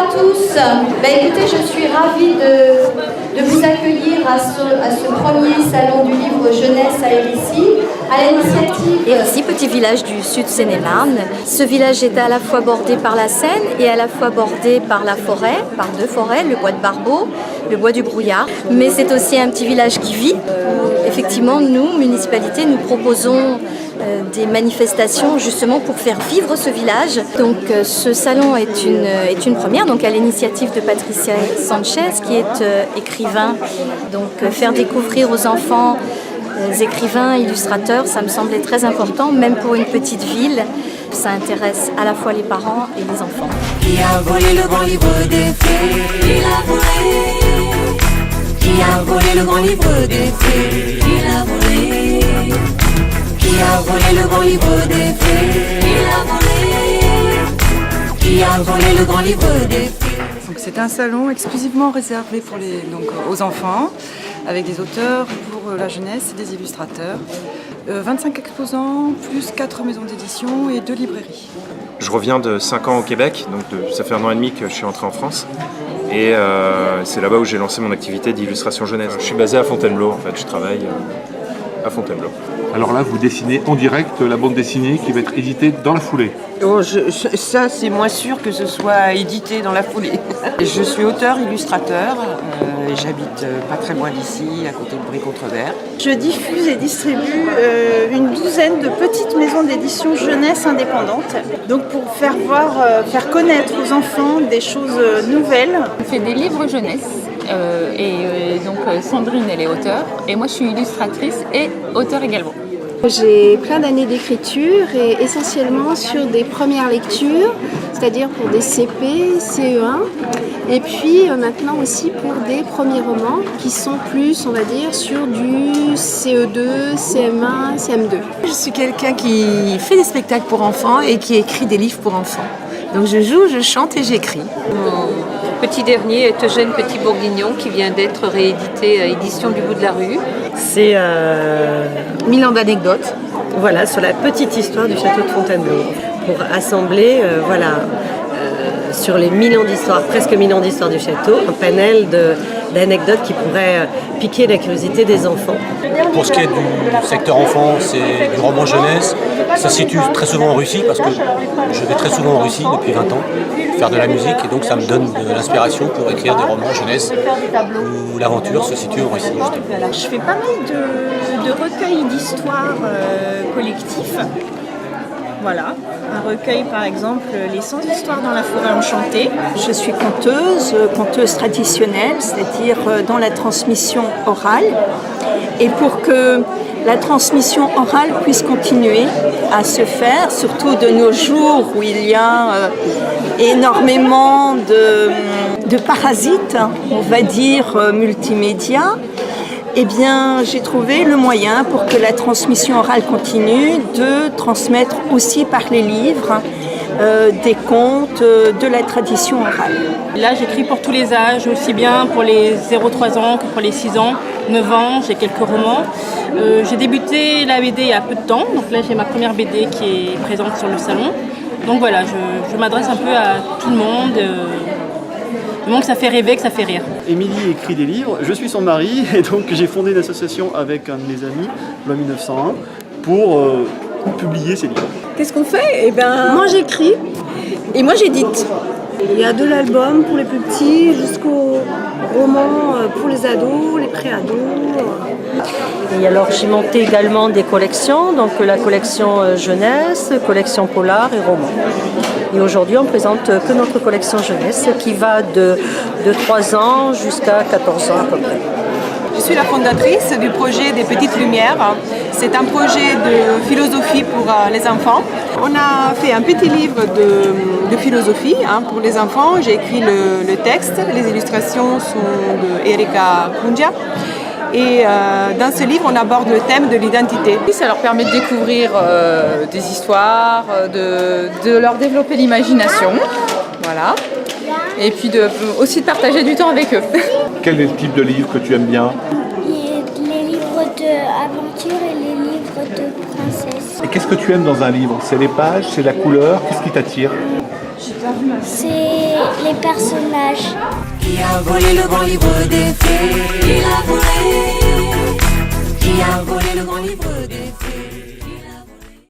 à tous. Écoutez, je suis ravie de vous accueillir à ce premier salon du livre jeunesse à Hérisy, à l'initiative Hérisy, petit village du sud Seine-et-Marne. Ce village est à la fois bordé par la Seine et à la fois bordé par la forêt, par deux forêts, le bois de Barbeau, le bois du Brouillard. Mais c'est aussi un petit village qui vit. Effectivement, nous, municipalité, nous proposons des manifestations justement pour faire vivre ce village. Donc ce salon est une première, donc à l'initiative de Patricia Sanchez qui est écrivain. Donc faire découvrir aux enfants écrivains, illustrateurs, ça me semblait très important, même pour une petite ville. Ça intéresse à la fois les parents et les enfants. Qui a volé le grand livre des fées? Il a volé. Qui a volé le grand livre des fées? Il a volé. Qui a volé le grand livre des fées? Il a volé. Qui a volé le grand livre des fées? Donc c'est un salon exclusivement réservé pour aux enfants, avec des auteurs pour la jeunesse et des illustrateurs. 25 exposants, plus 4 maisons d'édition et 2 librairies. Je reviens de 5 ans au Québec, donc ça fait 1 an et demi que je suis entré en France. Et c'est là-bas où j'ai lancé mon activité d'illustration jeunesse. Je suis basé à Fontainebleau, en fait, je travaille à Fontainebleau. Alors là, vous dessinez en direct la bande dessinée qui va être éditée dans la foulée. Oh, ça, c'est moins sûr que ce soit édité dans la foulée. Je suis auteur-illustrateur. J'habite pas très loin d'ici, à côté de Brie-Contrebert. Je diffuse et distribue une douzaine de petites maisons d'édition jeunesse indépendantes. Donc pour faire connaître aux enfants des choses nouvelles. On fait des livres jeunesse. Donc Sandrine, elle est auteure. Et moi, je suis illustratrice et auteure également. J'ai plein d'années d'écriture et essentiellement sur des premières lectures, c'est-à-dire pour des CP, CE1, et puis maintenant aussi pour des premiers romans qui sont plus, on va dire, sur du CE2, CM1, CM2. Je suis quelqu'un qui fait des spectacles pour enfants et qui écrit des livres pour enfants. Donc je joue, je chante et j'écris. Mon petit dernier est Eugène Petit Bourguignon qui vient d'être réédité à Édition du Bout de la Rue. C'est 1000 ans d'anecdotes, voilà, sur la petite histoire du château de Fontainebleau, pour assembler sur les 1000 ans d'histoire, presque 1000 ans d'histoire du château, un panel d'anecdotes qui pourraient piquer la curiosité des enfants. Pour ce qui est du secteur enfance et du roman jeunesse, ça se situe très souvent en Russie parce que je vais très souvent en Russie depuis 20 ans faire de la musique et donc ça me donne de l'inspiration pour écrire des romans jeunesse où l'aventure se situe en Russie justement. Je fais pas mal de recueils d'histoires collectifs. Voilà, un recueil par exemple, Les 100 histoires dans la forêt enchantée. Je suis conteuse traditionnelle, c'est-à-dire dans la transmission orale. Et pour que la transmission orale puisse continuer à se faire, surtout de nos jours où il y a énormément de parasites, on va dire multimédia, eh bien, j'ai trouvé le moyen pour que la transmission orale continue de transmettre aussi par les livres des contes, de la tradition orale. Là, j'écris pour tous les âges, aussi bien pour les 0-3 ans que pour les 6 ans, 9 ans, j'ai quelques romans. J'ai débuté la BD il y a peu de temps, donc là j'ai ma première BD qui est présente sur le salon. Donc voilà, je m'adresse un peu à tout le monde. Du moment que ça fait rêver, que ça fait rire. Émilie écrit des livres, je suis son mari et donc j'ai fondé une association avec un de mes amis, Loi 1901, pour publier ses livres. Qu'est-ce qu'on fait ? Moi j'écris et moi j'édite. Il y a de l'album pour les plus petits jusqu'au roman pour les ados, les pré-ados. Et alors j'ai monté également des collections, donc la collection jeunesse, collection polar et roman. Et aujourd'hui on présente que notre collection jeunesse qui va de 3 ans jusqu'à 14 ans à peu près. Je suis la fondatrice du projet des Petites Lumières. C'est un projet de philosophie pour les enfants. On a fait un petit livre de philosophie pour les enfants. J'ai écrit le texte, les illustrations sont de Erika Kunja. Et dans ce livre, on aborde le thème de l'identité. Ça leur permet de découvrir des histoires, de leur développer l'imagination, voilà. Et puis aussi de partager du temps avec eux. Quel est le type de livre que tu aimes bien ? Les livres d'aventure et les livres de princesse. Et qu'est-ce que tu aimes dans un livre ? C'est les pages, c'est la couleur, qu'est-ce qui t'attire ? C'est les personnages. Qui a volé le grand livre des fées? Qui l'a volé? Qui a volé le grand livre des fées?